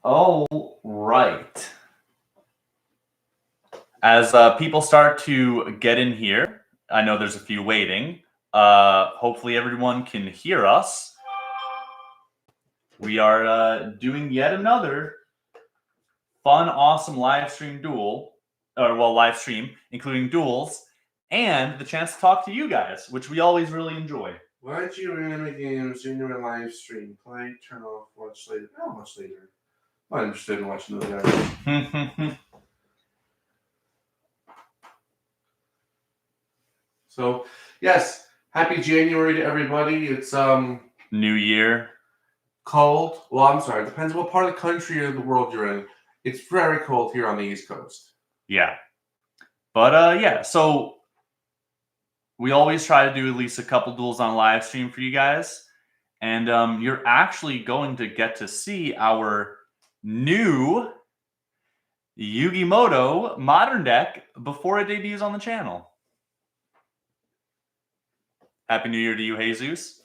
All right. As people start to get in here, I know there's a few waiting. Hopefully everyone can hear us. We are doing yet another fun, awesome live stream live stream, including duels, and the chance to talk to you guys, which we always really enjoy. Watch your anime games in your live stream. Play, turn off, watch later. I'll watch later. I'm not interested in watching those guys. So, yes, happy January to everybody. It's New Year. Cold. Well, I'm sorry. It depends what part of the country or the world you're in. It's very cold here on the East Coast. Yeah. But yeah, so we always try to do at least a couple duels on live stream for you guys. And you're actually going to get to see our new Yugimoto modern deck before it debuts on the channel. Happy New Year to you, Jesus.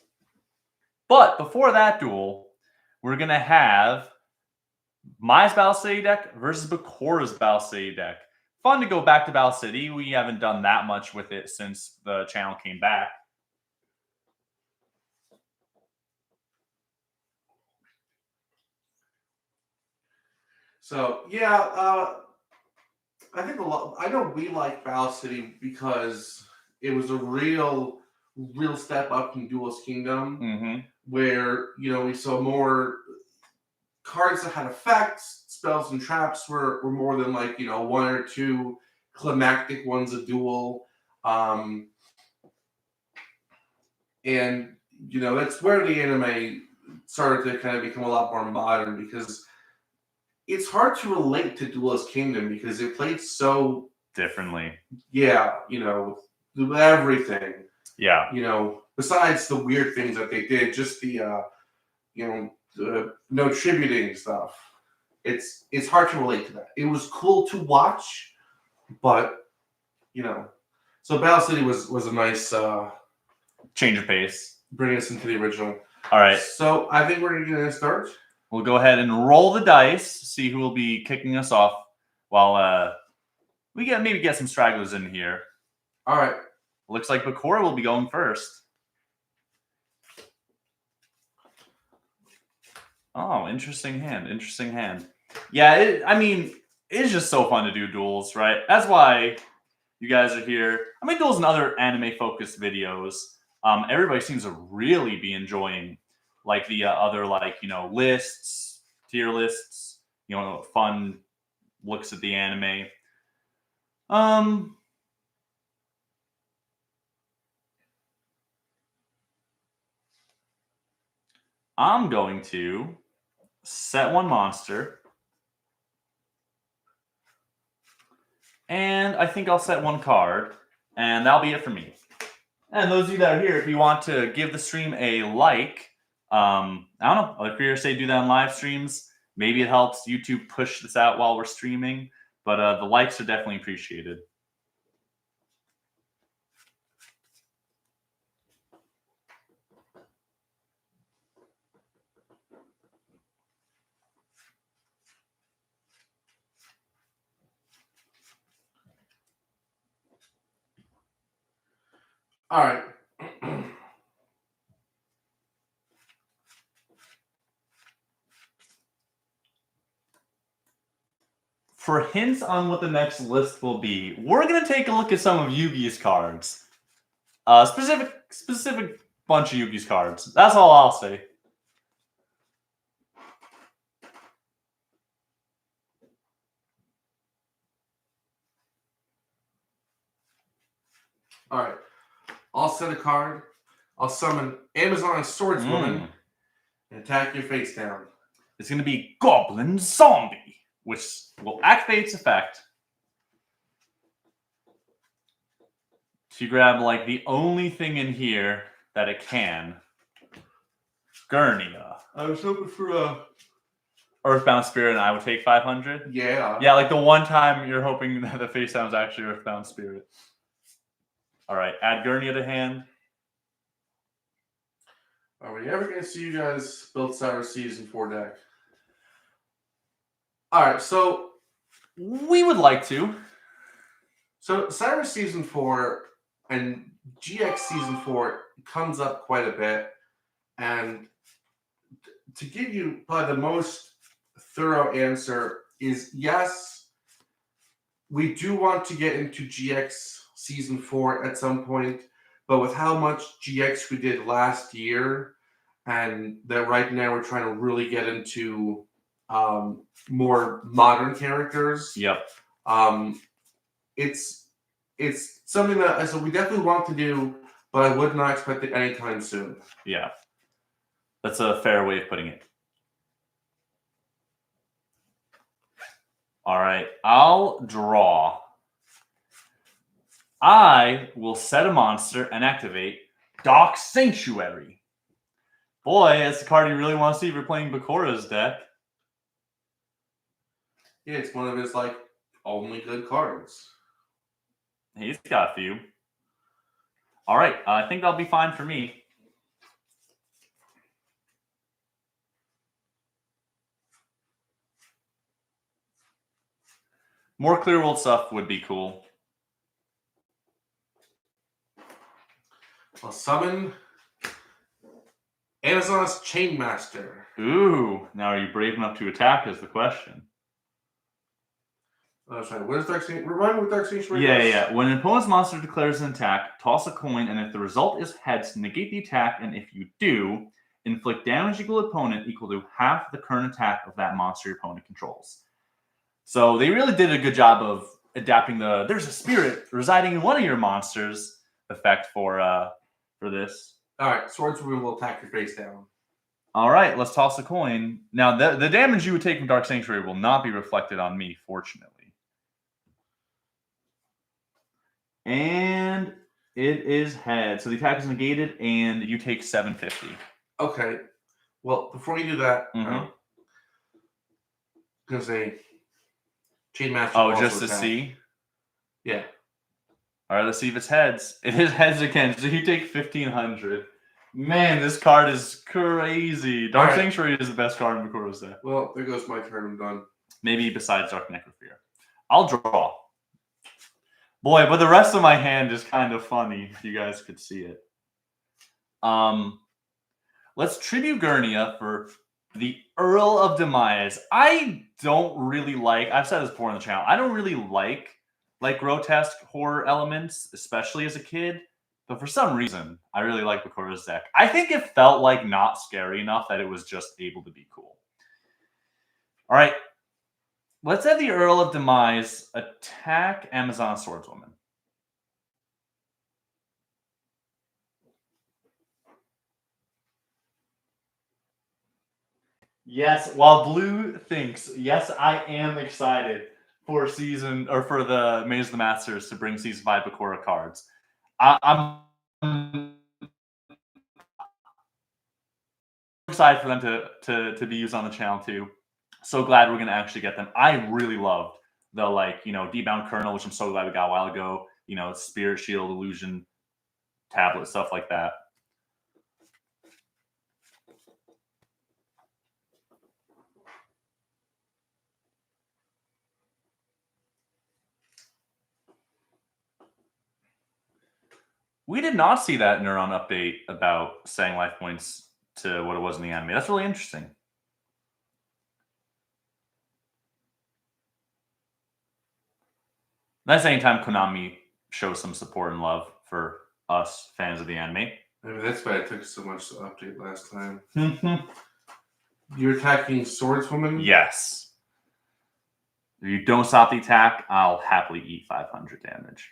But before that duel, we're going to have my Battle City deck versus Bakura's Battle City deck. Fun to go back to Battle City. We haven't done that much with it since the channel came back. So, yeah, I think I know we like Battle City because it was a real step up from Duelist Kingdom, where we saw more cards that had effects, spells and traps were more than like one or two climactic ones a duel, and that's where the anime started to kind of become a lot more modern because it's hard to relate to Duelist Kingdom because it played so differently. Yeah, everything. Yeah. Besides the weird things that they did, just the the no tributing stuff. It's hard to relate to that. It was cool to watch, but so Battle City was a nice change of pace. Bring us into the original. All right. So I think we're gonna start. We'll go ahead and roll the dice, see who will be kicking us off while we maybe get some stragglers in here. All right. Looks like Bakura will be going first. Oh, interesting hand. Interesting hand. Yeah, it's just so fun to do duels, right? That's why you guys are here. I mean, duels and other anime-focused videos. Everybody seems to really be enjoying like the other lists, tier lists, fun looks at the anime. I'm going to set one monster. And I think I'll set one card. And that'll be it for me. And those of you that are here, if you want to give the stream a like, I don't know, other creators say do that on live streams. Maybe it helps YouTube push this out while we're streaming. But the likes are definitely appreciated. All right. For hints on what the next list will be, we're going to take a look at some of Yugi's cards. Specific bunch of Yugi's cards. That's all I'll say. All right. I'll set a card. I'll summon Amazon Swordswoman and attack your face down. It's going to be Goblin Zombie, which will activate its effect to grab like the only thing in here that it can. Gurnia. I was hoping for a Earthbound Spirit, and I would take 500. Yeah. Yeah, like the one time you're hoping that the face down is actually Earthbound Spirit. All right, add Gurnia to hand. Are we ever going to see you guys build Sour Season 4 deck? All right, so we would like to. So Cyrus Season 4 and GX Season 4 comes up quite a bit, and to give you probably the most thorough answer is yes, we do want to get into GX Season 4 at some point, but with how much GX we did last year, and that right now we're trying to really get into more modern characters. Yep. It's something that we definitely want to do, but I would not expect it anytime soon. Yeah. That's a fair way of putting it. All right. I'll draw. I will set a monster and activate Dock Sanctuary. Boy, that's the card you really want to see if you're playing Bakura's deck. Yeah, it's one of his only good cards. He's got a few. All right, I think that'll be fine for me. More Clear World stuff would be cool. I'll summon Amazon's Chainmaster. Ooh, now are you brave enough to attack is the question. Oh, sorry. What is Dark Sanctuary? Remind me what Dark Sanctuary is. Yeah. When an opponent's monster declares an attack, toss a coin, and if the result is heads, negate the attack, and if you do, inflict damage equal to opponent equal to half the current attack of that monster your opponent controls. So they really did a good job of adapting the "there's a spirit residing in one of your monsters" effect for this. All right, Swordswoman will attack your face down. All right, let's toss a coin. Now, the damage you would take from Dark Sanctuary will not be reflected on me, fortunately. And it is head. So the attack is negated, and you take 750. Okay. Well, before you do that, I'm going to say Chainmaster. Oh, just to see? Yeah. All right, let's see if it's heads. It is heads again, so you take 1,500. Man, this card is crazy. Dark Sanctuary is the best card in Bakura's deck. Well, there goes my turn. I'm done. Maybe besides Dark Necrofear. I'll draw. Boy, but the rest of my hand is kind of funny, if you guys could see it. Let's tribute Gurnia for the Earl of Demise. I don't really like, I've said this before on the channel, I don't really like grotesque horror elements, especially as a kid. But for some reason, I really like Bakura's deck. I think it felt like not scary enough that it was just able to be cool. All right. Let's have the Earl of Demise attack Amazon Swordswoman. Yes, while Blue thinks, yes, I am excited for for the Maze of the Masters to bring Season 5 Bakura cards. I'm excited for them to be used on the channel too. So glad we're gonna actually get them. I really loved the D-Bound Kernel, which I'm so glad we got a while ago. Spirit Shield, Illusion Tablet, stuff like that. We did not see that Neuron update about setting life points to what it was in the anime. That's really interesting. That's anytime Konami shows some support and love for us fans of the anime. Maybe that's why it took so much to update last time. You're attacking Swordswoman? Yes. If you don't stop the attack, I'll happily eat 500 damage.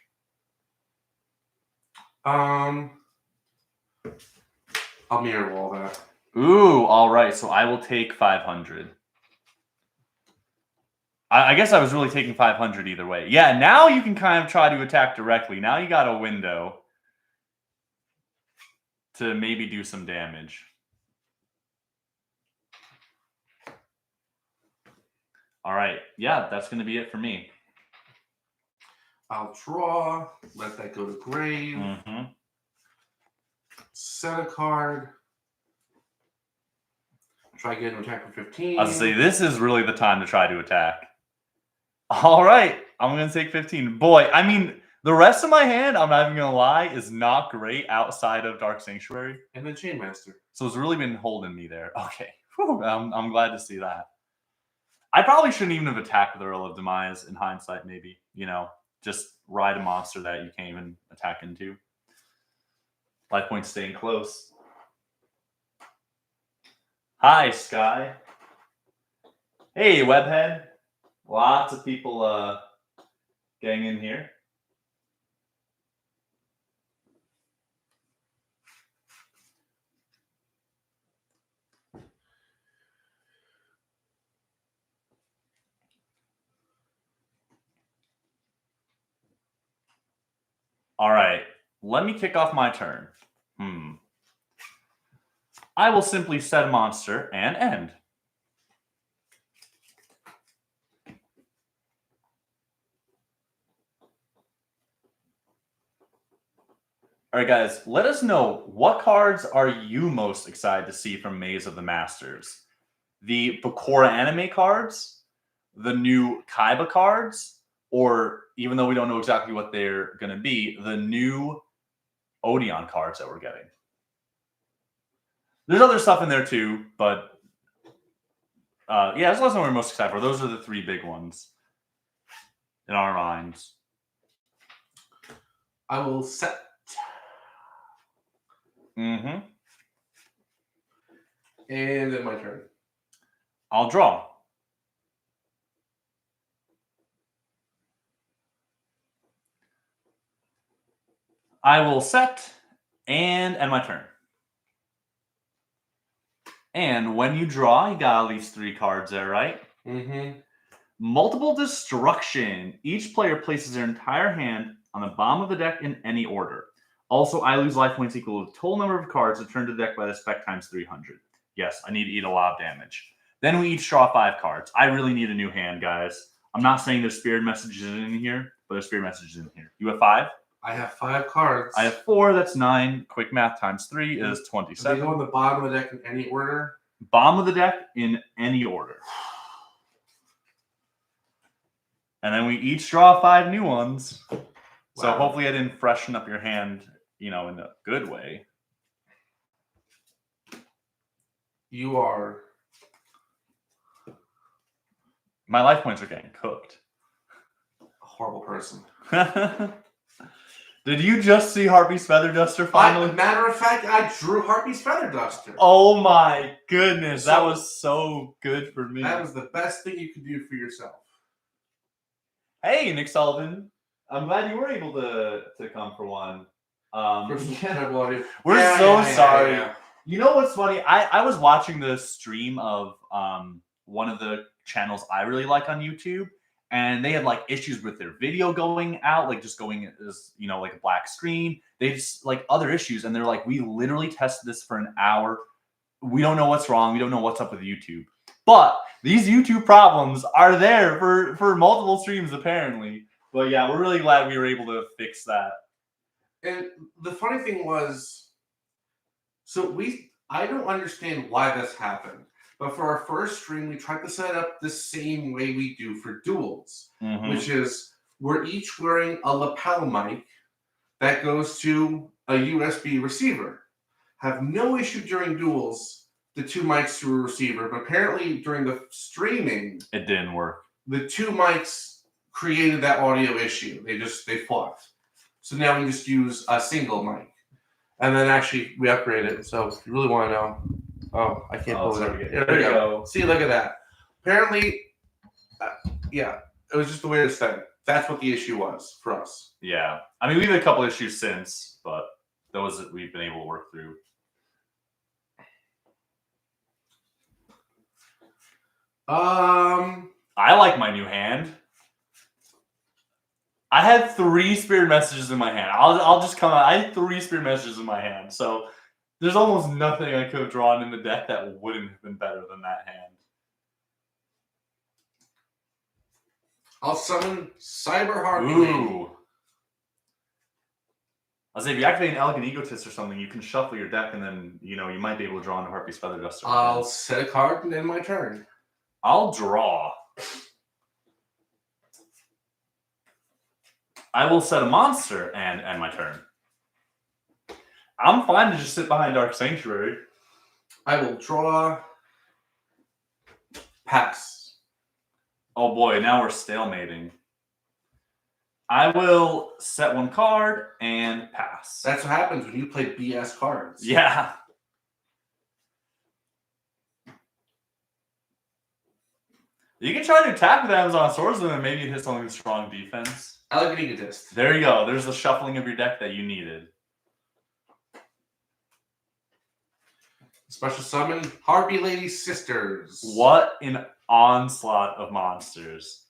I'll mirror wall that. Ooh, all right. So I will take 500. I guess I was really taking 500 either way. Yeah, now you can kind of try to attack directly. Now you got a window to maybe do some damage. All right. Yeah, that's going to be it for me. I'll draw. Let that go to grave. Set a card. Try getting an attack for 15. I was going to say, this is really the time to try to attack. All right. I'm going to take 15. Boy, I mean, the rest of my hand, I'm not even going to lie, is not great outside of Dark Sanctuary. And then Chainmaster. So it's really been holding me there. Okay. Whew, I'm glad to see that. I probably shouldn't even have attacked with Earl of Demise in hindsight, maybe. You know, just ride a monster that you can't even attack into. Life points staying close. Hi, Sky. Hey, Webhead. Lots of people getting in here. All right, let me kick off my turn. I will simply set a monster and end. All right, guys, let us know, what cards are you most excited to see from Maze of the Masters? The Bakura anime cards, the new Kaiba cards, or even though we don't know exactly what they're going to be, the new Odeon cards that we're getting. There's other stuff in there too, but yeah, that's what we're most excited for. Those are the three big ones in our minds. I will set. Mm-hmm. And then my turn. I'll draw. I will set and end my turn. And when you draw, you got at least 3 cards there, right? Mm-hmm. Multiple destruction. Each player places their entire hand on the bottom of the deck in any order. Also, I lose life points equal to the total number of cards returned to the deck by the spec times 300. Yes, I need to eat a lot of damage. Then we each draw 5 cards. I really need a new hand, guys. I'm not saying there's spirit messages in here, but there's spirit messages in here. You have 5? I have 5 cards. I have 4. That's 9. Quick math times 3 is 27. They go on the bottom of the deck in any order? Bottom of the deck in any order. And then we each draw 5 new ones. Wow. So hopefully I didn't freshen up your hand, you know, in a good way. You are. My life points are getting cooked. A horrible person. Did you just see Harpy's Feather Duster finally? Matter of fact, I drew Harpy's Feather Duster. Oh my goodness. That was so good for me. That was the best thing you could do for yourself. Hey, Nick Sullivan. I'm glad you were able to come for one. We're so sorry. Yeah. You know what's funny? I was watching the stream of one of the channels I really like on YouTube, and they had like issues with their video going out, like just going as, you know, like a black screen. They just like other issues, and they're like, we literally tested this for an hour. We don't know what's wrong. We don't know what's up with YouTube. But these YouTube problems are there for multiple streams apparently. But yeah, we're really glad we were able to fix that. And the funny thing was, I don't understand why this happened. But for our first stream, we tried to set up the same way we do for duels, which is we're each wearing a lapel mic that goes to a USB receiver. Have no issue during duels, the 2 mics to a receiver, but apparently during the streaming, it didn't work. The 2 mics created that audio issue. They fought. So now we just use a single mic. And then actually we upgraded it. So if you really want to know. Oh, I can't pull it up. There we go. See, look at that. Apparently, yeah, it was just the weirdest thing. That's what the issue was for us. Yeah. I mean, we've had a couple issues since, but those that we've been able to work through. I like my new hand. I had 3 spirit messages in my hand. I'll just come out. I had 3 spirit messages in my hand. So there's almost nothing I could have drawn in the deck that wouldn't have been better than that hand. I'll summon Cyber Harpy. Ooh. I'll say if you activate an Elegant Egotist or something, you can shuffle your deck, and then you might be able to draw into Harpy's Feather Duster. I'll set a card and end my turn. I'll draw. I will set a monster and end my turn. I'm fine to just sit behind Dark Sanctuary. I will draw. Pass. Oh boy, now we're stalemating. I will set one card and pass. That's what happens when you play BS cards. Yeah. You can try to attack with Amazon Swordsman and maybe hit something with strong defense. Elegant Egotist. There you go. There's the shuffling of your deck that you needed. Special summon Harpy Lady Sisters. What an onslaught of monsters.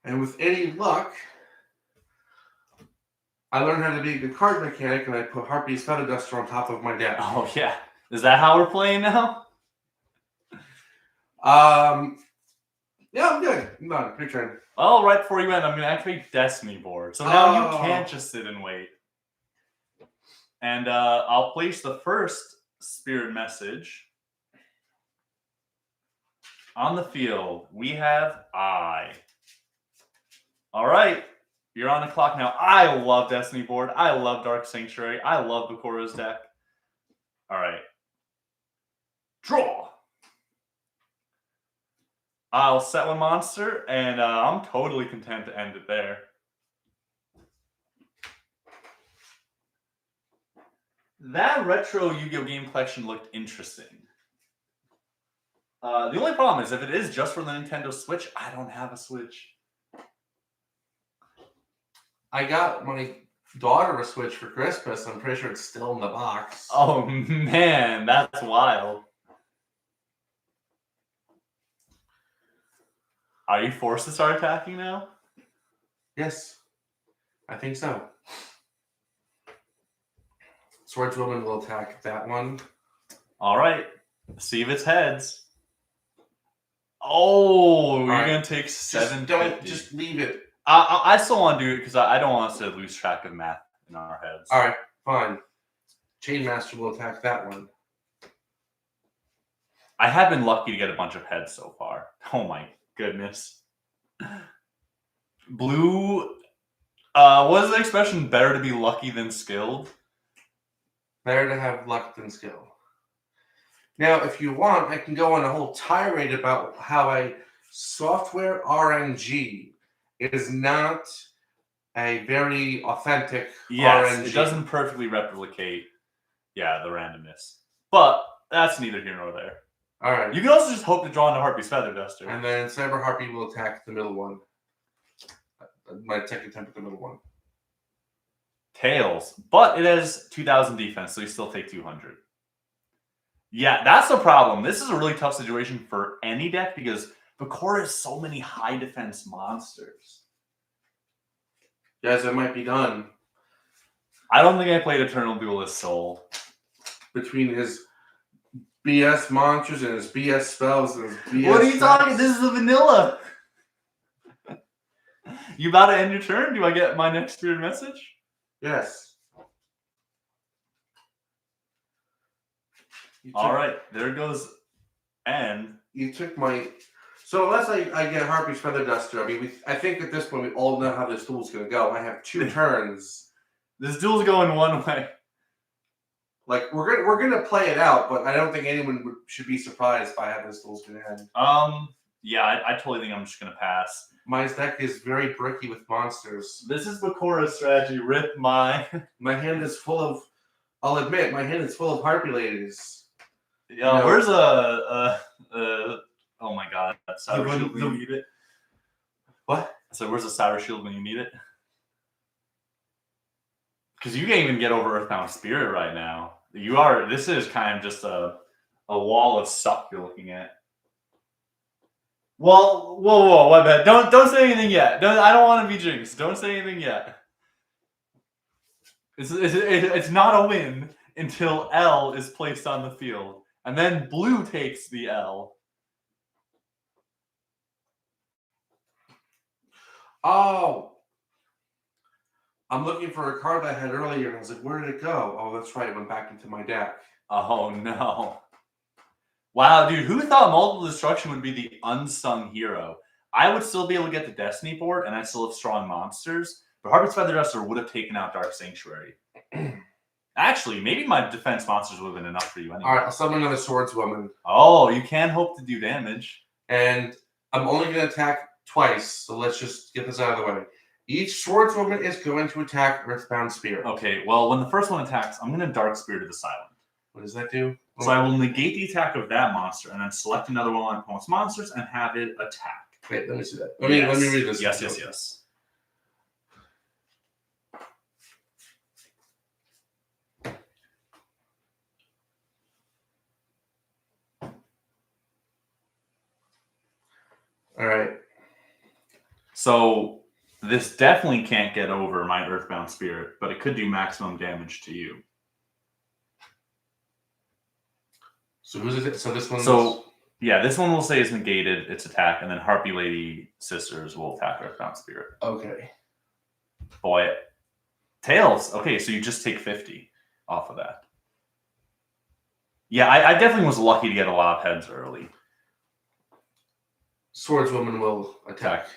And with any luck, I learned how to be a good card mechanic, and I put Harpy's Feather Duster on top of my deck. Oh, yeah. Is that how we're playing now? Yeah, I'm good. I'm done. Your turn. Well, right before you end, I'm going to activate Destiny Board. So now you can't just sit and wait. And I'll place the first Spirit Message on the field. We have I. All right. You're on the clock now. I love Destiny Board. I love Dark Sanctuary. I love Bakura's deck. All right. Draw. I'll set one monster, and I'm totally content to end it there. That retro Yu-Gi-Oh! Game collection looked interesting. The only problem is if it is just for the Nintendo Switch, I don't have a Switch. I got my daughter a Switch for Christmas. I'm pretty sure it's still in the box. Oh, man, that's wild. Are you forced to start attacking now? Yes, I think so. Swordswoman will attack that one. All right. See if it's heads. Oh, you're right. going to take 750. Just leave it. I still want to do it because I don't want us to lose track of math in our heads. All right, fine. Chainmaster will attack that one. I have been lucky to get a bunch of heads so far. Oh my goodness. Blue, what is the expression? Better to be lucky than skilled? Better to have luck than skill. Now, if you want, I can go on a whole tirade about how a software RNG is not a very authentic RNG. It doesn't perfectly replicate, the randomness. But that's neither here nor there. All right. You can also just hope to draw into Harpy's Feather Duster. And then Cyber Harpy will attack the middle one. My second attempt at the middle one. Tails. But it has 2,000 defense, so you still take 200. Yeah, that's the problem. This is a really tough situation for any deck because Bakura has so many high defense monsters. Yes, it might be done. I don't think I played Eternal Duelist Soul. Between his BS monsters and his BS spells and his BS... What are you talking? This is a vanilla. You about to end your turn? Do I get my next Spirit Message? Yes. All right, there goes N. You took my... So unless I get Harpy's Feather Duster, I mean, I think at this point we all know how this duel's going to go. I have 2 turns. This duel's going one way. Like, we're gonna play it out, but I don't think anyone should be surprised by how this duel's going to end. Yeah, I totally think I'm just going to pass. My deck is very bricky with monsters. This is Bakura's strategy. Rip my... My hand is full of... I'll admit, my hand is full of Harpy Ladies. Yeah, where's oh my god, that's Sour Shield when you need it. What? So where's the Sour Shield when you need it? Because you can't even get over Earthbound Spirit right now. This is kind of just a wall of suck you're looking at. Well, whoa, my bad. Don't say anything yet. I don't want to be jinxed. Don't say anything yet. It's not a win until L is placed on the field. And then blue takes the L. Oh. I'm looking for a card that I had earlier, and I was like, where did it go? Oh, that's right. It went back into my deck. Oh, no. Wow, dude, who thought multiple destruction would be the unsung hero? I would still be able to get the Destiny board, and I still have strong monsters, but Harvey's Feather Duster would have taken out Dark Sanctuary. Actually, maybe my defense monsters would have been enough for you anyway. All right, I'll summon another Swordswoman. Oh, you can hope to do damage. And I'm only going to attack twice, so let's just get this out of the way. Each Swordswoman is going to attack Earthbound Spirit. Okay, well, when the first one attacks, I'm going to Dark Spirit of the Silent. What does that do? So I will negate the attack of that monster, and then select another one of my opponent's monsters and have it attack. Wait, let me see that. Let me read this. Yes. All right. So this definitely can't get over my Earthbound Spirit, but it could do maximum damage to you. So who's it? So this one. Yeah, this one will say is negated its attack, and then Harpy Lady Sisters will attack Earthbound Spirit. Okay. Boy, Tails. Okay, so you just take 50 off of that. Yeah, I definitely was lucky to get a lot of heads early. Swordswoman will attack.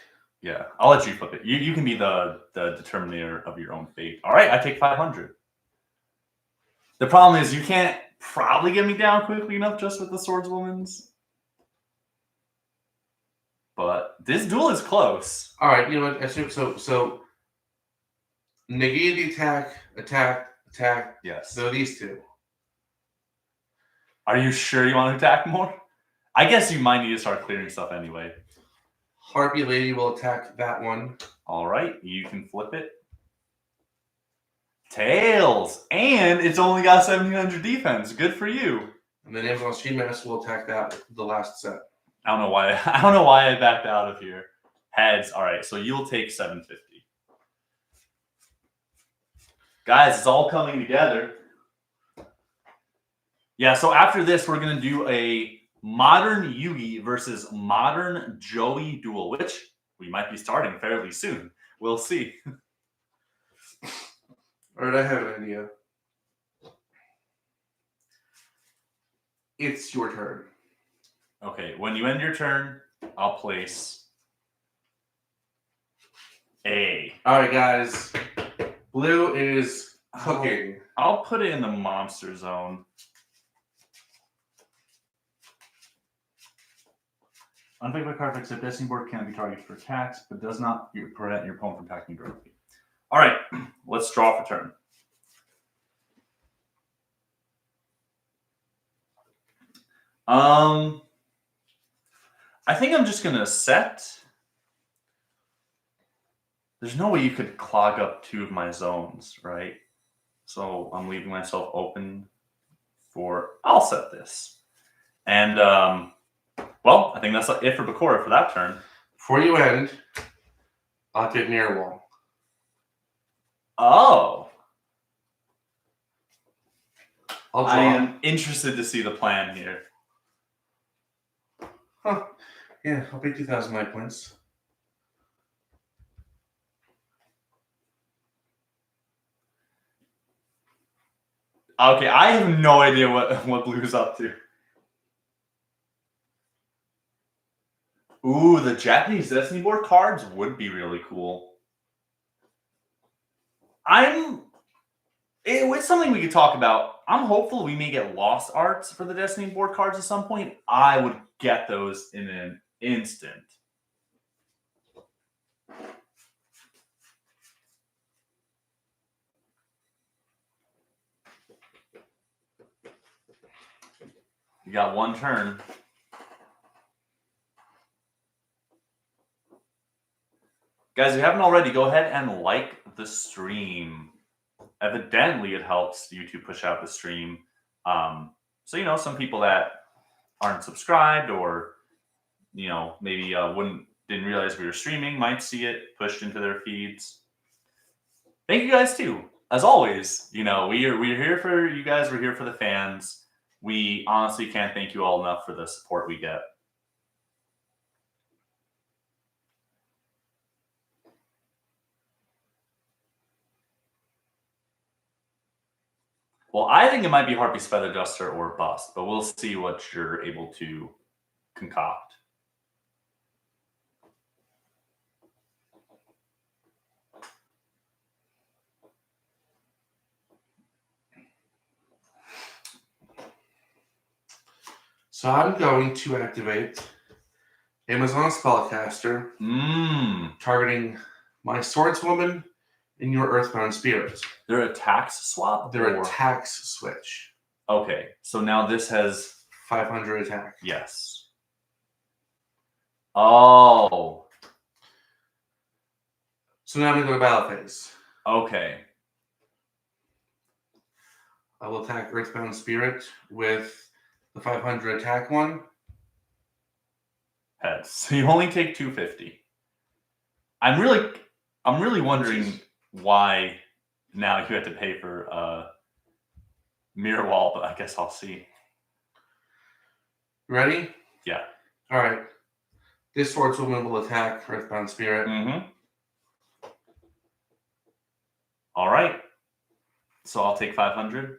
Yeah, I'll let you flip it. You can be the determiner of your own fate. All right, I take 500. The problem is you can't probably get me down quickly enough just with the Swordswoman's. But this duel is close. All right, you know what? So negate the attack. Yes. So these two. Are you sure you want to attack more? I guess you might need to start clearing stuff anyway. Harpy Lady will attack that one. All right, you can flip it. Tails, and it's only got 1700 defense. Good for you. And then Amazon Stream Master will attack the last set. I don't know why I backed out of here. Heads. All right, so you'll take 750. Guys, it's all coming together. Yeah, so after this, we're going to do a modern Yugi versus modern Joey duel, which we might be starting fairly soon. We'll see. All right, I have an idea. It's your turn. Okay, when you end your turn, I'll place A. All right, guys. Blue is cooking. I'll put it in the monster zone. Unpicked card except Destiny board can be targeted for attacks, but does not prevent your opponent from attacking directly. All right, let's draw for turn. I think I'm just gonna set. There's no way you could clog up two of my zones, right? So I'm leaving myself open for. I'll set this, and well, I think that's it for Bakura for that turn. Before you end, I'll take Mirror Wall. Oh. I am interested to see the plan here. Huh. Yeah, I'll pay 2,000 life points. Okay, I have no idea what Blue's up to. Ooh, the Japanese Destiny board cards would be really cool. It's something we could talk about. I'm hopeful we may get lost arts for the Destiny board cards at some point. I would get those in an instant. You got one turn. Guys, if you haven't already, go ahead and like the stream. Evidently, it helps YouTube push out the stream. So, some people that aren't subscribed or, maybe didn't realize we were streaming might see it pushed into their feeds. Thank you guys, too. as always, we're here for you guys. We're here for the fans. We honestly can't thank you all enough for the support we get. Well, I think it might be Harpy's Feather Duster or Bust, but we'll see what you're able to concoct. So I'm going to activate Amazon Spellcaster, targeting my Swordswoman and your Earthbound Spirit. Their attacks swap? Their attacks switch. Okay, so now this has 500 attack. Yes. Oh. So now I'm going to go to battle phase. Okay. I will attack Earthbound Spirit with the 500 attack one. Heads. So you only take 250. I'm really wondering why now you have to pay for Mirror Wall, but I guess I'll see. Ready? Yeah. All right. This Swordswoman will attack Earthbound Spirit. All right. So I'll take 500.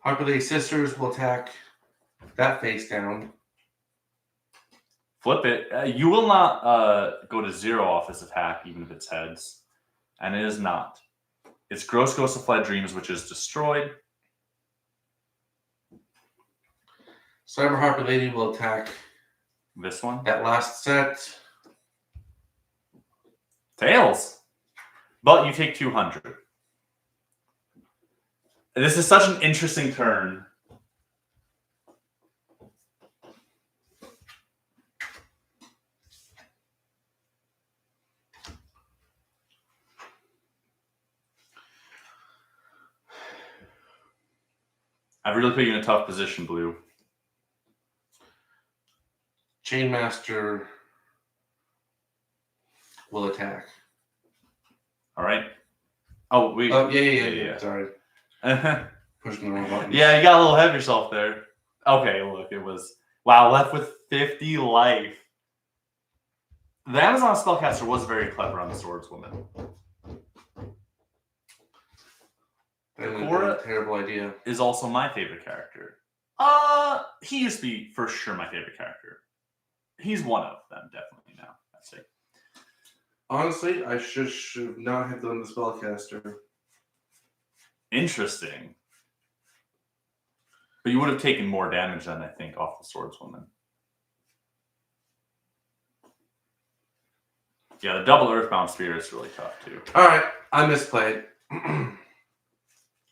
Harpy Sisters will attack that face down. Flip it. You will not go to 0 off this attack, even if it's heads. And it is not. It's Gross Ghost of Fled Dreams, which is destroyed. Cyber Harpy Lady will attack this one. That last set. Tails. But you take 200. This is such an interesting turn. I've really put you in a tough position, Blue. Chainmaster will attack. All right. Oh, we. Oh, yeah. Sorry. Pushing the wrong button. Yeah, you got a little ahead of yourself there. Okay, look, it was... Wow, left with 50 life. The Amazon Spellcaster was very clever on the Swordswoman. Bakura, terrible idea. Is also my favorite character. He used to be for sure my favorite character. He's one of them, definitely now. I'd say. Honestly, I should not have done the Spellcaster. Interesting. But you would have taken more damage than I think off the Swordswoman. Yeah, the double Earthbound Spirit is really tough too. All right, I misplayed.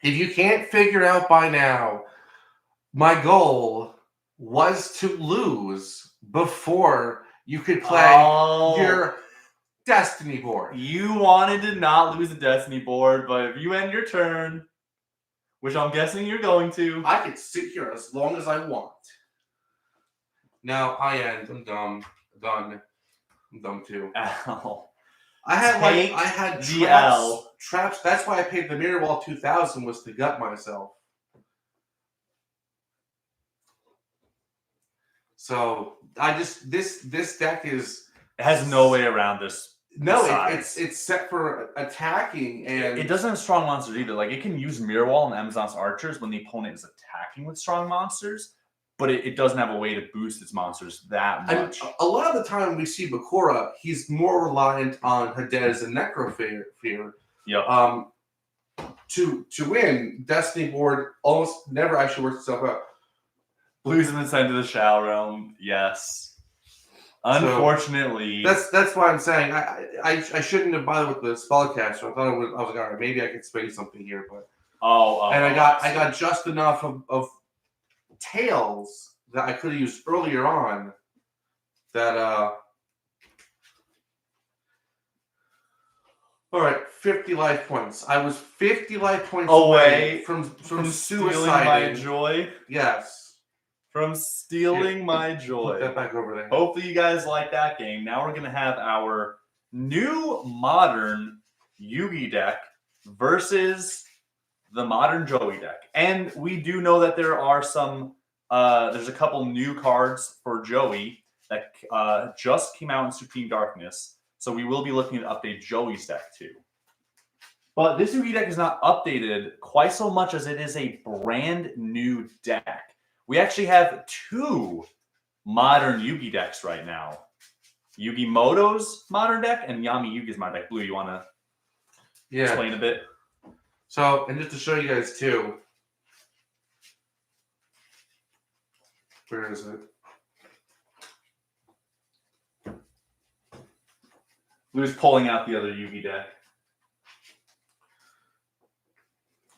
If you can't figure out by now, my goal was to lose before you could play your Destiny board. You wanted to not lose the Destiny board, but if you end your turn, which I'm guessing you're going to, I can sit here as long as I want. Now I end. I'm dumb. Done. I'm dumb too. Ow. I had traps. That's why I paid the Mirror Wall 2000 was to gut myself. So I just this deck is it has no way around this. No, it's set for attacking, and it doesn't have strong monsters either. Like it can use Mirror Wall and Amazon's Archers when the opponent is attacking with strong monsters, but it doesn't have a way to boost its monsters that much. A lot of the time we see Bakura, he's more reliant on Hadez and Necrofear. Yep. To win, Destiny board almost never actually works itself out. Blues have been sent to the Shao Realm. Yes. Unfortunately, so that's why I'm saying I shouldn't have bothered with the Spellcaster. I thought I was all right. Maybe I could space something here, but I got just enough of tails that I could have used earlier on. That all right, 50 life points. I was 50 life points away from stealing my joy. Yes. from stealing my joy. Put that back over there. Hopefully you guys like that game. Now we're going to have our new modern Yugi deck versus the modern Joey deck. And we do know that there are some, there's a couple new cards for Joey that just came out in Supreme Darkness. So we will be looking to update Joey's deck too. But this Yugi deck is not updated quite so much as it is a brand new deck. We actually have two modern Yugi decks right now. Yugi Moto's modern deck and Yami Yugi's modern deck. Blue, you want to explain a bit? So, and just to show you guys too, where is it? Blue's pulling out the other Yugi deck.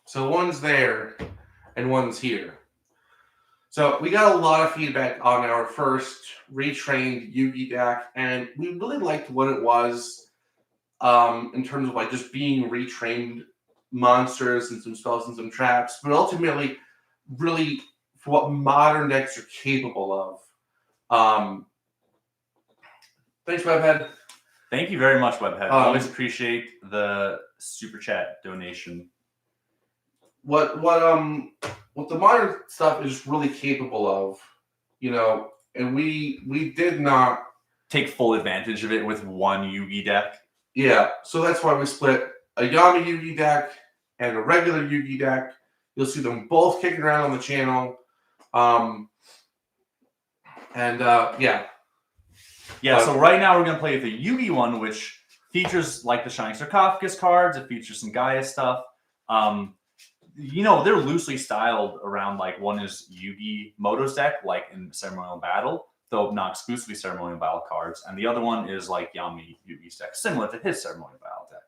So one's there and one's here. So we got a lot of feedback on our first retrained Yugi deck, and we really liked what it was in terms of like just being retrained monsters and some spells and some traps, but ultimately really for what modern decks are capable of. Thanks, Webhead. Thank you very much, Webhead. Always appreciate the super chat donation. What the modern stuff is really capable of, and we did not take full advantage of it with one Yugi deck. Yeah, so that's why we split a Yami Yugi deck and a regular Yugi deck. You'll see them both kicking around on the channel. So right now we're going to play with the Yugi one, which features like the Shining Sarcophagus cards. It features some Gaia stuff. They're loosely styled around, like, one is Yugi Moto's deck, like in Ceremonial Battle, though not exclusively Ceremonial Battle cards. And the other one is like Yami Yugi's deck, similar to his Ceremonial Battle deck.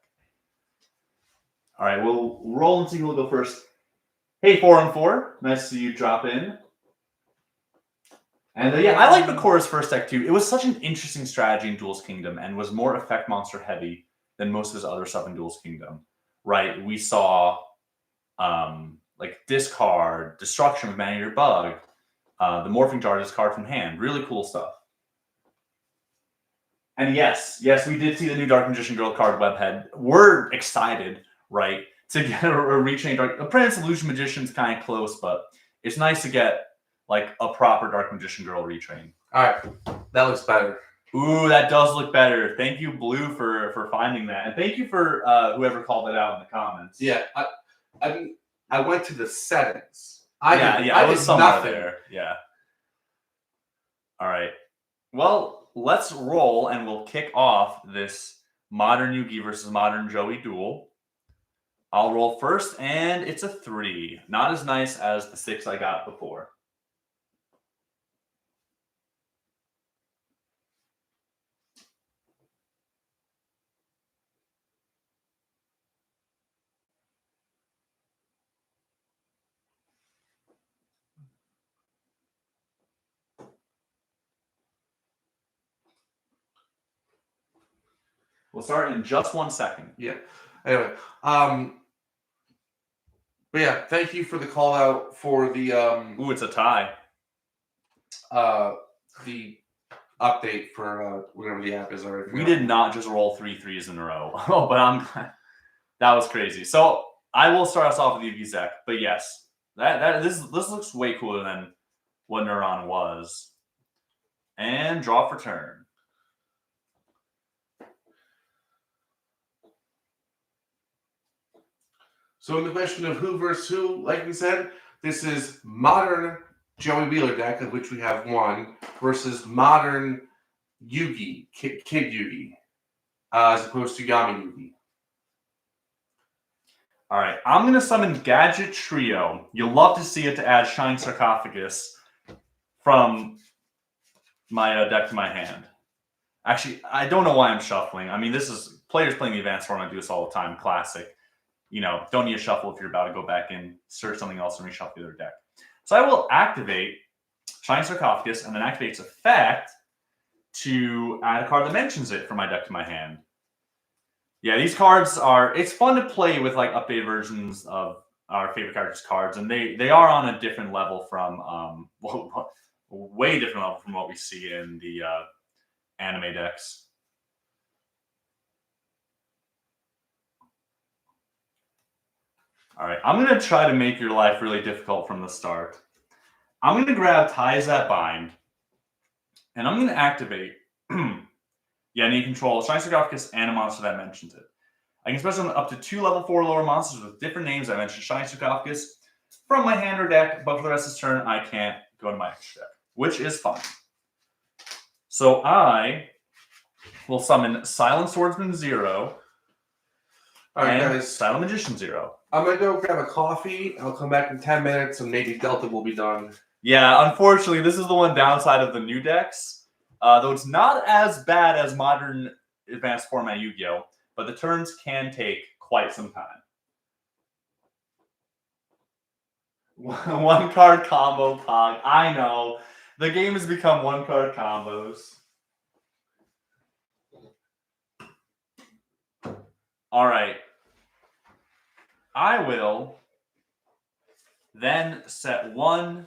All right, we'll roll and see who will go first. Hey, 4-4. Nice to see you drop in. And I like Bakura's first deck too. It was such an interesting strategy in Duels Kingdom and was more effect monster heavy than most of his other stuff in Duels Kingdom. Right? We saw like discard, destruction with Maneater Bug, the Morphing Jar discard from hand. Really cool stuff. And yes, we did see the new Dark Magician Girl card, Webhead. We're excited, right, to get a retrained Dark. Apprentice Illusion Magician's kind of close, but it's nice to get like a proper Dark Magician Girl retrain. All right, that looks better. Ooh, that does look better. Thank you, Blue, for finding that, and thank you for whoever called it out in the comments. Yeah, I went to the settings. I did nothing there. Yeah. All right. Well, let's roll, and we'll kick off this modern Yugi versus modern Joey duel. I'll roll first, and it's a 3. Not as nice as the 6 I got before. We'll start in just 1 second. Yeah. Anyway, but yeah, thank you for the call out for the Ooh, it's a tie. The update for whatever the app is already. We did not just roll 3 3s in a row. Oh, but I'm glad. That was crazy. So I will start us off with Yugi's deck. But yes, this looks way cooler than what Neuron was. And draw for turn. So in the question of who versus who, like we said, this is modern Joey Wheeler deck, of which we have 1, versus modern Yugi, Kid Yugi, as opposed to Yami Yugi. All right, I'm going to summon Gadget Trio. You'll love to see it to add Shining Sarcophagus from my deck to my hand. Actually, I don't know why I'm shuffling. I mean, this is players playing the advanced format do this all the time. Classic. Don't need to shuffle if you're about to go back and search something else and reshuffle the other deck. So I will activate Shining Sarcophagus and then activate its effect to add a card that mentions it from my deck to my hand. Yeah, these cards it's fun to play with like updated versions of our favorite characters' cards, and they are on a different level from way different level from what we see in the anime decks. All right, I'm gonna try to make your life really difficult from the start. I'm gonna grab Ties That Bind, and I'm gonna activate. Yeah, need control Shiny Sarcophagus and a monster that mentions it. I can special up to 2 level 4 lower monsters with different names. I mentioned Shiny Sarcophagus from my hand or deck, but for the rest of this turn, I can't go to my extra deck, which is fine. So I will summon Silent Swordsman 0 and guys. Silent Magician 0. I'm going to go grab a coffee. I'll come back in 10 minutes, and maybe Delta will be done. Yeah, unfortunately, this is the one downside of the new decks. Though it's not as bad as modern advanced format Yu-Gi-Oh, but the turns can take quite some time. 1 card combo Pog. I know. The game has become 1 card combos. All right. I will then set 1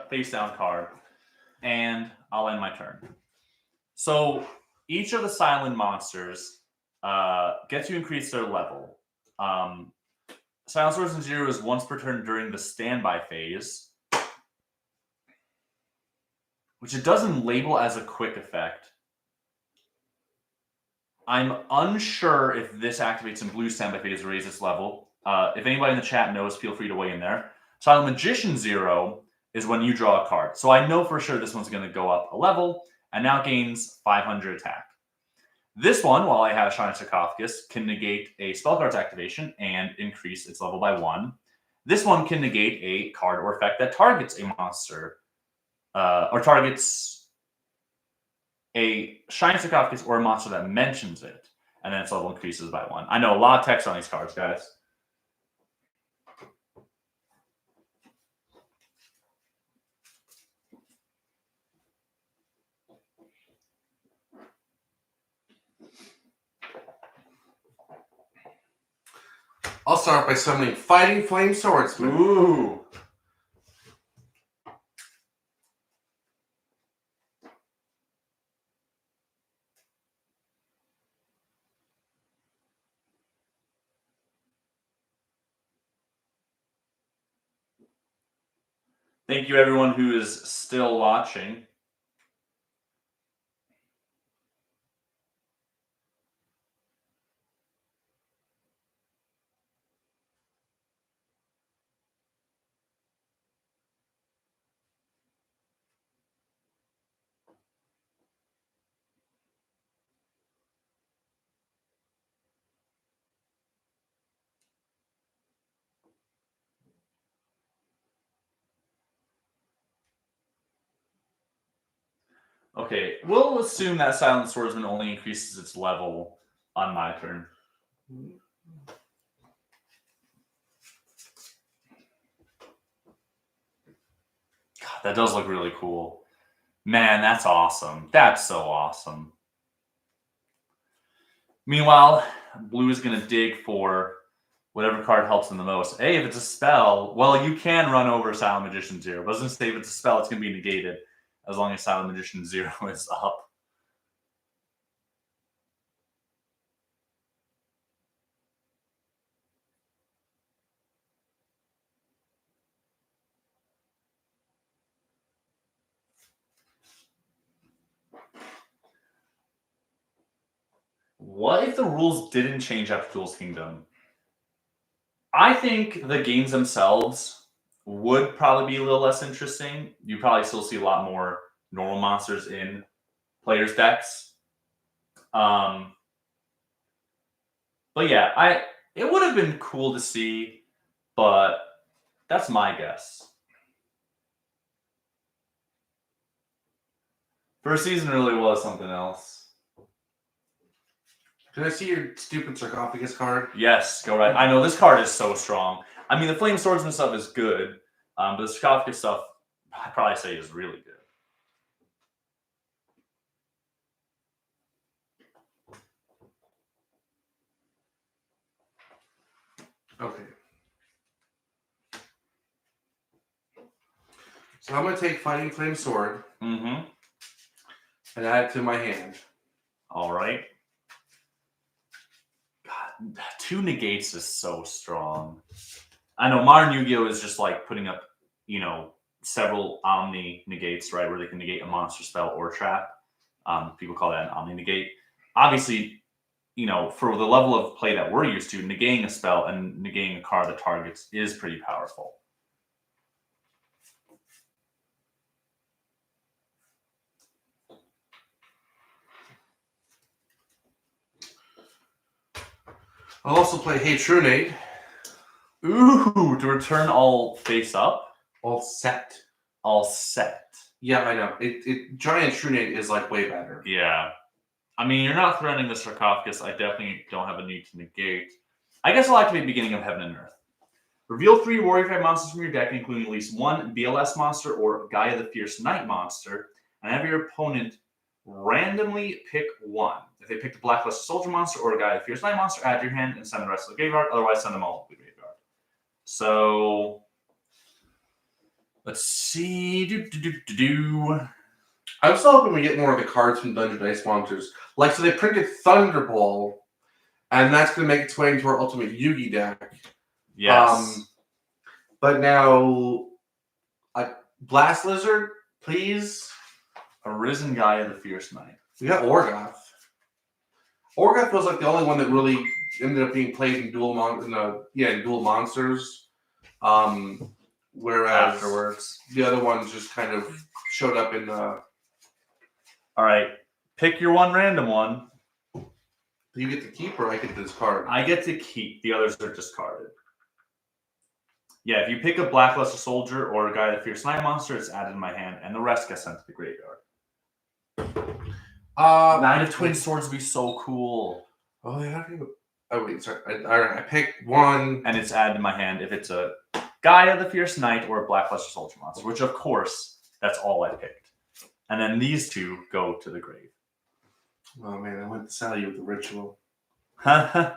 face down card, and I'll end my turn. So each of the silent monsters get to increase their level. Silent Swordsman 0 is once per turn during the standby phase, which it doesn't label as a quick effect. I'm unsure if this activates in blue standby phase to raise its level. If anybody in the chat knows, feel free to weigh in there. Silent Magician 0 is when you draw a card. So I know for sure this one's going to go up a level and now gains 500 attack. This one, while I have Shiny Sarcophagus, can negate a spell card's activation and increase its level by 1. This one can negate a card or effect that targets a monster or targets a Shiny Sarcophagus or a monster that mentions it, and then its level increases by 1. I know a lot of text on these cards, guys. I'll start by summoning Fighting Flame Swordsman. Ooh. Thank you, everyone who is still watching. Okay, we'll assume that Silent Swordsman only increases its level on my turn. God, that does look really cool. Man, that's awesome. That's so awesome. Meanwhile, blue is going to dig for whatever card helps them the most. Hey, if it's a spell, well, you can run over Silent Magician 0. But I was going to say if it's a spell, it's going to be negated as long as Silent Magician 0 is up. What if the rules didn't change after Duel's Kingdom? I think the games themselves would probably be a little less interesting. You probably still see a lot more normal monsters in players' decks. But yeah, it would have been cool to see, but that's my guess. First season really was something else. Can I see your stupid Sarcophagus card? Yes, go right. I know this card is so strong. I mean, the Flame Swordsman stuff is good, but the Sarcophagus stuff, I'd probably say is really good. Okay. So I'm going to take Fighting Flame Sword and add it to my hand. All right. God, 2 negates is so strong. I know modern Yu-Gi-Oh! Is just like putting up, several Omni negates, right, where they can negate a monster spell or trap. People call that an Omni negate. Obviously, for the level of play that we're used to, negating a spell and negating a card that targets is pretty powerful. I'll also play Hey Trunade. Ooh, to return all face up? All set. All set. Yeah, I know. Giant Trunade is like way better. Yeah. I mean, you're not threatening the sarcophagus. I definitely don't have a need to negate. I guess I'll activate Beginning of Heaven and Earth. Reveal 3 warrior type monsters from your deck, including at least 1 BLS monster or Gaia the Fierce Knight monster, and have your opponent randomly pick 1. If they pick the Blackluster Soldier monster or a Gaia the Fierce Knight monster, add to your hand and send the rest to the graveyard. Otherwise, send them all to the graveyard. So, let's see. I was hoping we get more of the cards from Dungeon Dice Monsters. So they printed Thunderball, and that's going to make its way into our Ultimate Yugi deck. Yes. But now, Blast Lizard, please. Arisen Gaia the Fierce Knight. We got Orgoth. Orgoth was like the only one that really ended up being played in Duel Monsters. Whereas afterwards, the other ones just kind of showed up in the. All right, pick your one random one. You get to keep, or I get to discard. I get to keep. The others are discarded. Yeah, if you pick a Blackluster Soldier or a Gaia the Fierce Knight monster, it's added in my hand, and the rest gets sent to the graveyard. 9 of Twin Swords would be so cool. Oh, yeah. Oh, wait, sorry. I picked 1. And it's added to my hand if it's a Gaia the Fierce Knight or a Blackluster Soldier monster, which, of course, that's all I picked. And then these 2 go to the grave. Oh, man, I went to Sally with the ritual. All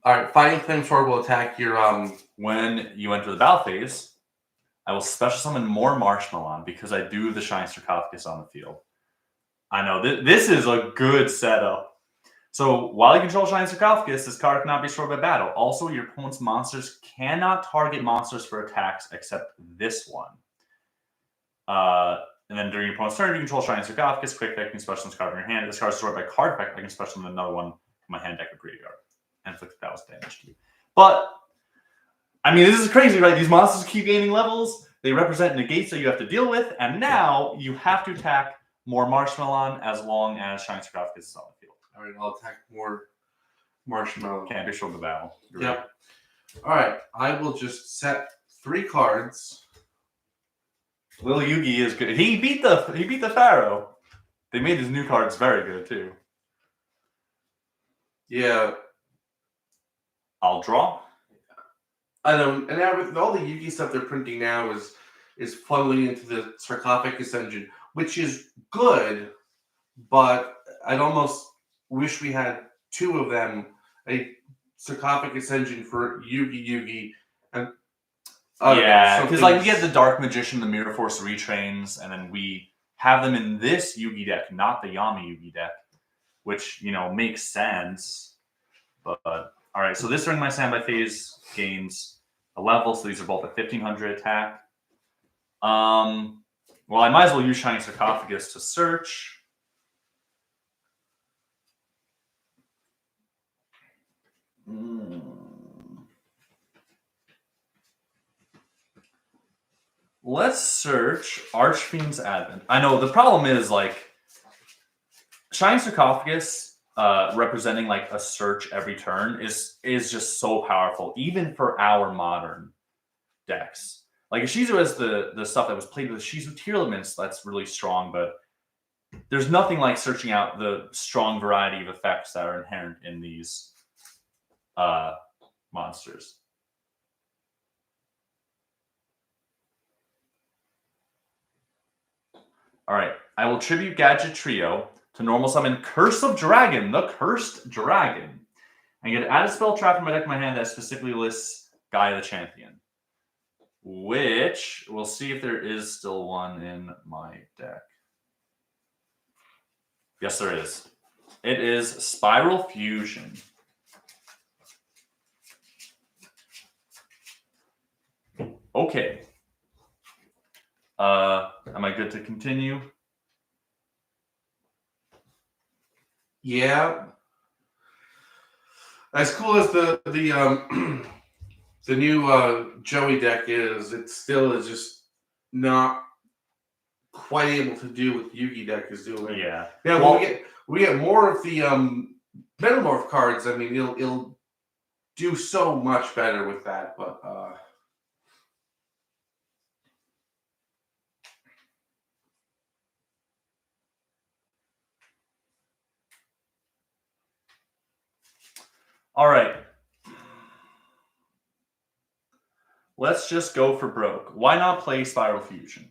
right, Fighting Flame Sword will attack your... When you enter the battle phase, I will special summon more Marshmallow because I do the Shining Sarcophagus on the field. I know, this is a good setup. So, while you control Shining Sarcophagus, this card cannot be destroyed by battle. Also, your opponent's monsters cannot target monsters for attacks except this one. And then during your opponent's turn, you control Shining Sarcophagus, quick effect, and special summon this card from your hand. If this card is destroyed by card effect, I can special summon another one from my hand deck or graveyard and inflict 1,000 damage to you. But, I mean, this is crazy, right? These monsters keep gaining levels. They represent negates that you have to deal with, and now you have to attack more Marshmallow as long as Shining Sarcophagus is on the field. All right, I'll attack more Marshmallow. Can't be destroyed the battle. Yep. All right, I will just set 3 cards. Little Yugi is good. He beat the Pharaoh. They made his new cards very good too. Yeah. I'll draw. I know, and now with all the Yugi stuff they're printing now is funneling into the Sarcophagus engine, which is good, but I'd almost wish we had 2 of them, a Sarcophagus engine for Yugi, and yeah, because like we get the Dark Magician, the Mirror Force retrains, and then we have them in this Yugi deck, not the Yami Yugi deck, which makes sense. But all right, so this during my standby phase gains a level, so these are both at 1500 attack. Well, I might as well use Shining Sarcophagus to search. Let's search Archfiend's Advent. I know the problem is Shining Sarcophagus representing like a search every turn is just so powerful, even for our modern decks. Like Ishizu has the stuff that was played with Ishizu Tier Elements that's really strong, but there's nothing like searching out the strong variety of effects that are inherent in these monsters. All right, I will tribute Gadget Trio to normal summon Curse of Dragon, the Cursed Dragon, and get add a spell trap from my deck in my hand that specifically lists Gaia the Champion. which we'll see if there is still one in my deck. Yes, there is. It is Spiral Fusion. Okay. Am I good to continue? Yeah. As cool as the the new Joey deck is, it still is just not quite able to do what the Yugi deck is doing. Yeah. Yeah. Well, When we get more of the Metamorph cards, I mean, it'll do so much better with that. But all right. Let's just go for broke. Why not play Spiral Fusion?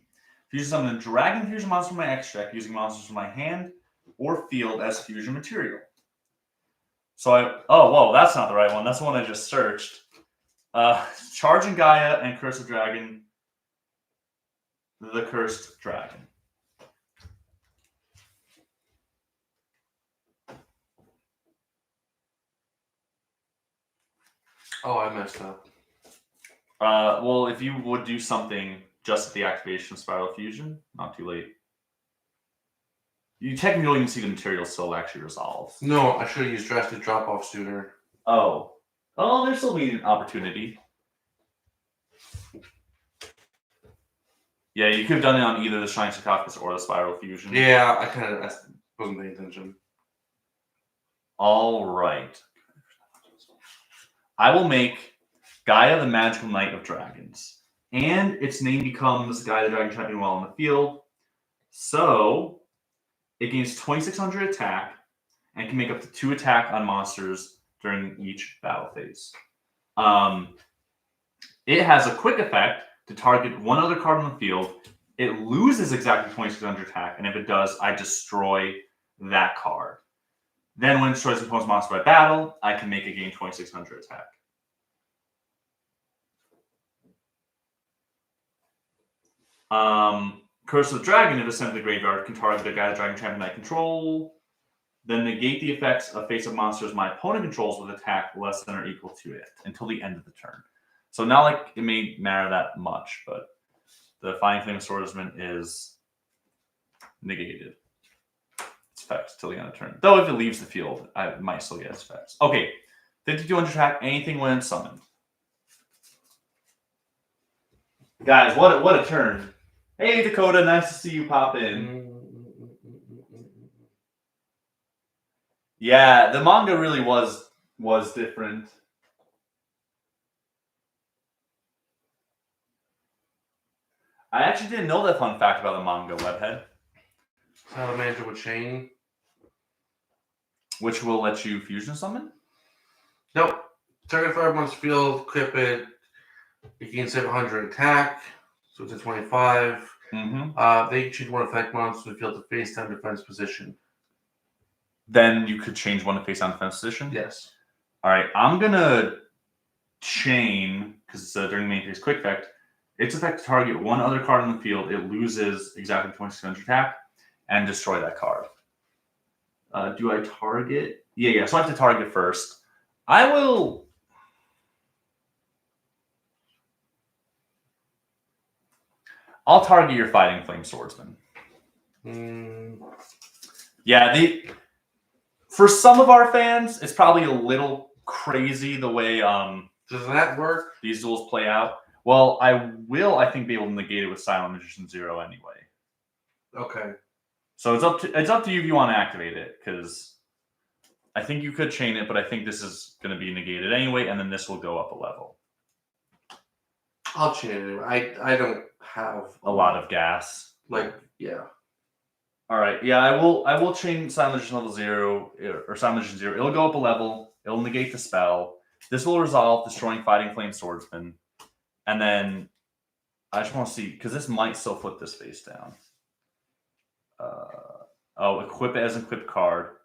Fusion summon a Dragon Fusion monster from my extract using monsters from my hand or field as fusion material. So oh, whoa, that's not the right one. That's the one I just searched. Charging Gaia and Curse of Dragon. The Cursed Dragon. oh, I messed up. Well, if you would do something just at the activation of Spiral Fusion, not too late. You technically don't even see the material still actually resolve. No, I should have used Drastic Drop Off sooner. Oh. Oh, there's still be an opportunity. Yeah, you could have done it on either the Shining Sarcophagus or the Spiral Fusion. Yeah, I wasn't paying attention. All right. I will make Gaia the Magical Knight of Dragons. And its name becomes Gaia the Dragon Champion while in the field. So it gains 2600 attack and can make up to 2 attack on monsters during each battle phase. It has a quick effect to target one other card on the field. It loses exactly 2600 attack, and if it does, I destroy that card. Then when it destroys an opponent's monster by battle, I can make it gain 2600 attack. Curse of the Dragon, if it's sent to the graveyard, can target a Gaia Dragon Champion I control. Then negate the effects of face-up monsters my opponent controls with attack less than or equal to it until the end of the turn. So not like it may matter that much, but the Flying Flame Swordsman is negated. Its effects till the end of the turn. Though if it leaves the field, I might still get its effects. Okay, 5200 attack, anything when summoned. Guys, what a turn. Hey Dakota, nice to see you pop in. Yeah, the manga really was different. I actually didn't know that fun fact about the manga, Webhead. Salamander with Chain. Which will let you fusion summon? Nope. Target fire monster field, equip it. You gain 700 attack, so it's a 25. Mm-hmm. They choose one effect monster to field to face down defense position. Then you could change one to face down defense position? Yes. All right, I'm going to chain, because it's during the main phase quick effect, its effect to target one other card on the field. It loses exactly 2600 attack and destroy that card. Do I target? Yeah, so I have to target first. I'll target your Fighting Flame Swordsman. Yeah, for some of our fans, it's probably a little crazy the way does that work? These duels play out. Well, I think, be able to negate it with Silent Magician 0 anyway. Okay. So it's up to you if you want to activate it, because I think you could chain it, but I think this is going to be negated anyway, and then this will go up a level. I'll chain it. I don't have a lot of gas. Yeah. All right. Yeah, I will chain Silent Magician level 0 or Silent Magician 0. It'll go up a level. It'll negate the spell. This will resolve, destroying Fighting Flame Swordsman. And then I just want to see, because this might still flip this face down. Equip it as an equip card.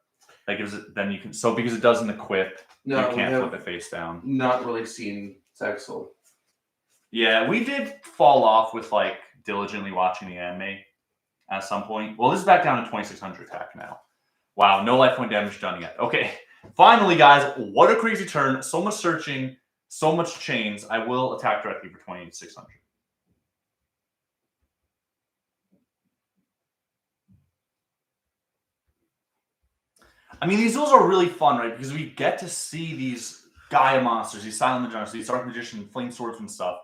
That gives it, then you can, so because it doesn't equip, you can't flip it face down. Not really seen Zexel. Yeah, we did fall off with like diligently watching the anime at some point. Well, this is back down to 2600 attack now. Wow, no life point damage done yet. Okay, finally, guys, what a crazy turn. So much searching, so much chains. I will attack directly for 2600. I mean, these duels are really fun, right? Because we get to see these Gaia monsters, these Silent Magicians, these Dark Magician, Flame Swordsman stuff,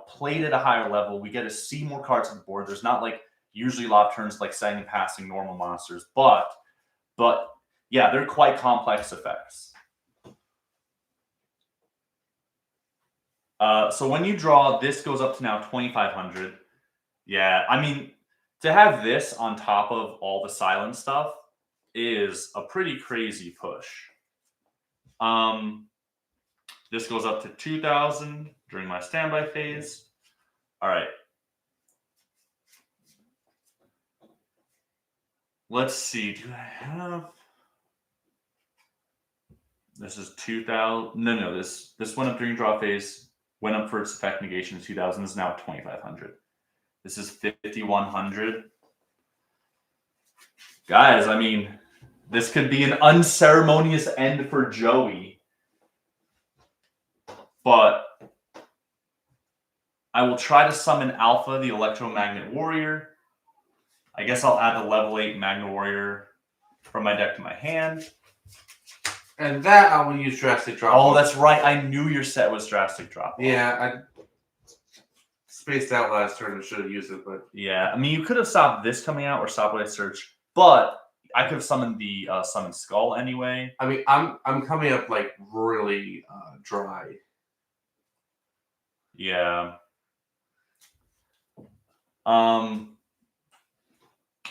played at a higher level. We get to see more cards on the board. There's not like usually a lot of turns like setting and passing normal monsters, but yeah, they're quite complex effects. So when you draw, this goes up to now 2,500. Yeah, I mean, to have this on top of all the silent stuff is a pretty crazy push. This goes up to 2,000 during my standby phase. All right. Let's see. Do I have? This is 2,000. No. This went up during draw phase. Went up for its effect negation to 2,000. This is now 2,500. This is 5,100. Guys, I mean, this could be an unceremonious end for Joey. But I will try to summon Alpha, the Electromagnet Warrior. I guess I'll add the level 8 Magna Warrior from my deck to my hand. And that I will use Drastic Drop. Oh, that's right. I knew your set was Drastic Drop. Yeah, I spaced out last turn and should have used it, but... Yeah, I mean, you could have stopped this coming out or stopped what I search, but I could have summoned the Summon Skull anyway. I mean, I'm coming up, like, really dry. Yeah. All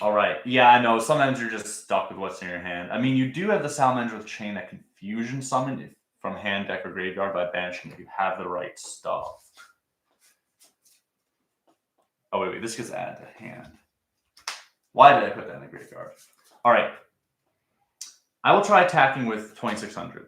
right. Yeah, I know. Sometimes you're just stuck with what's in your hand. I mean, you do have the Salamander with Chain that can fusion summon from hand, deck, or graveyard by banishing if you have the right stuff. Oh, wait. This gets added to hand. Why did I put that in the graveyard? All right. I will try attacking with 2,600.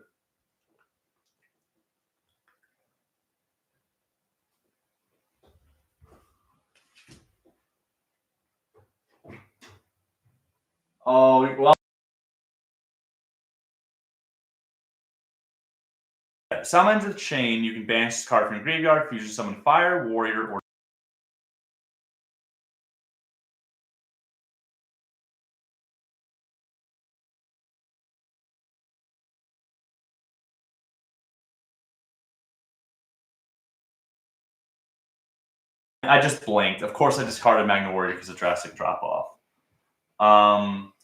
Oh, well. Salamander with Chain, you can banish this card from your graveyard, fusion summon Fire, Warrior, or I just blinked. Of course, I discarded Magna Warrior because of Drastic Drop Off.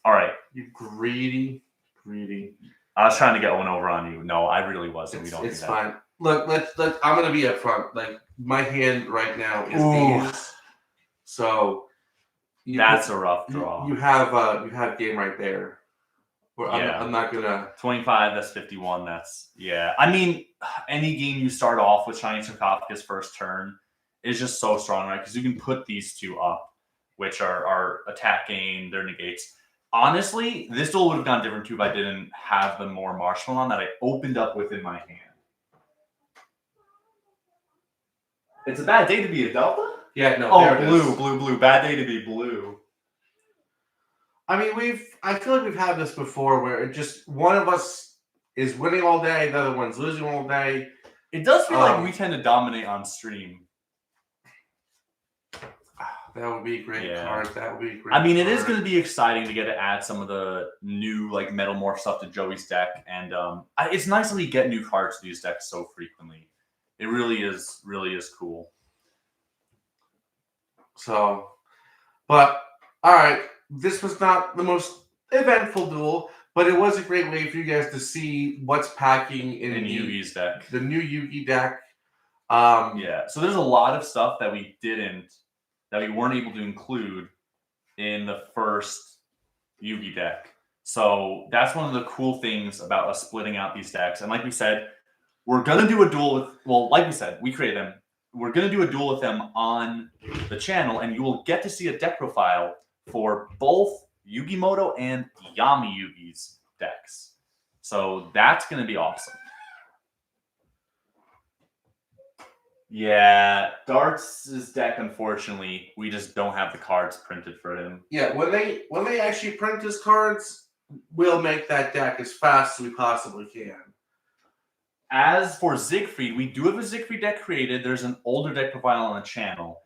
All right. You greedy. I was trying to get one over on you. No, I really wasn't. We don't. It's fine. Look, let's. I'm gonna be upfront. Like my hand right now is these. So that's a rough draw. You have game right there. Yeah. I'm not gonna 25. That's 51. That's I mean, any game you start off with Shining Sarcophagus first turn is just so strong, right? Because you can put these two up, which are attacking their negates. Honestly, this duel would have gone different too if I didn't have the more Marshmallow that I opened up within my hand. It's a bad day to be a Delta? Yeah, no. Oh, blue. Bad day to be blue. I mean, I feel like we've had this before where it just one of us is winning all day, the other one's losing all day. It does feel like we tend to dominate on stream. That would be a great card. That would be a great I mean, it is going to be exciting to get to add some of the new like Metal Morph stuff to Joey's deck. And it's nice that we get new cards to these decks so frequently. It really is cool. So, but, all right. This was not the most eventful duel, but it was a great way for you guys to see what's packing in Yugi's deck. The new Yugi deck. So there's a lot of stuff that we weren't able to include in the first Yugi deck. So that's one of the cool things about us splitting out these decks. And like we said, we're going to do a duel with, like we said, we created them. We're going to do a duel with them on the channel, and you will get to see a deck profile for both Yugimoto and Yami Yugi's decks. So that's going to be awesome. Yeah, Darts' deck, unfortunately, we just don't have the cards printed for him. Yeah, when they actually print his cards, we'll make that deck as fast as we possibly can. As for Siegfried, we do have a Siegfried deck created. There's an older deck profile on the channel.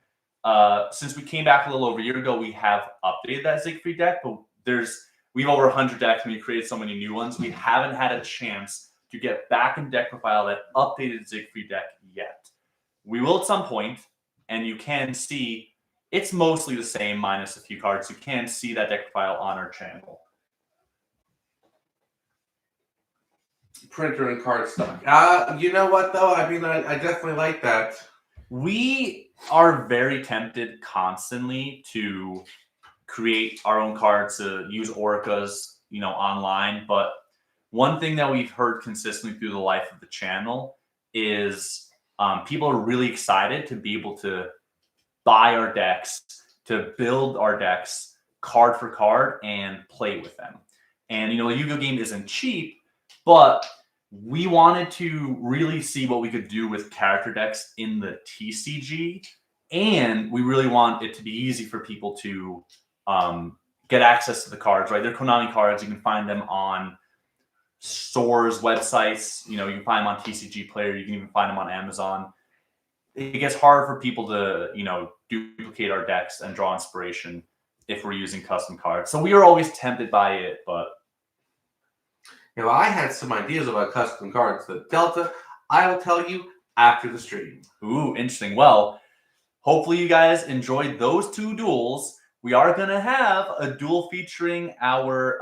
Since we came back a little over a year ago, we have updated that Siegfried deck, but we have over 100 decks and we created so many new ones. We haven't had a chance to get back in deck profile that updated Siegfried deck yet. We will at some point, and you can see it's mostly the same minus a few cards. You can see that deck profile on our channel. Printer and cardstock. You know what though? I mean, I definitely like that. We are very tempted constantly to create our own cards, to use Orcas, online. But one thing that we've heard consistently through the life of the channel is people are really excited to be able to buy our decks, to build our decks card for card and play with them. And the Yu-Gi-Oh game isn't cheap, but we wanted to really see what we could do with character decks in the TCG, and we really want it to be easy for people to get access to the cards, right? They're Konami cards. You can find them on stores, websites. You can find them on TCG Player. You can even find them on Amazon. It gets hard for people to, duplicate our decks and draw inspiration if we're using custom cards. So we are always tempted by it, but I had some ideas about custom cards. The Delta, I will tell you after the stream. Ooh, interesting. Well, hopefully you guys enjoyed those two duels. We are going to have a duel featuring our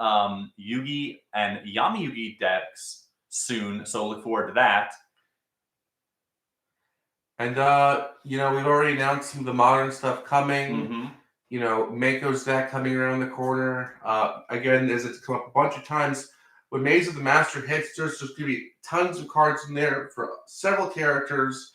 Yugi and Yami Yugi decks soon, so look forward to that. And, we've already announced some of the modern stuff coming. Mm-hmm. Mako's deck coming around the corner. Again, as it's come up a bunch of times, when Maze of the Master hits, there's just going to be tons of cards in there for several characters.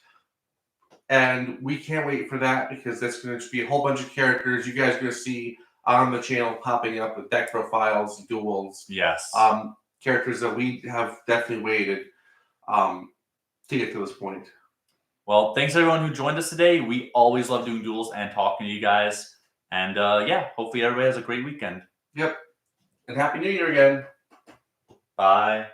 And we can't wait for that because that's going to just be a whole bunch of characters you guys are going to see on the channel popping up with deck profiles, duels. Yes. Characters that we have definitely waited to get to this point. Well, thanks everyone who joined us today. We always love doing duels and talking to you guys. And hopefully everybody has a great weekend. Yep. And Happy New Year again. Bye.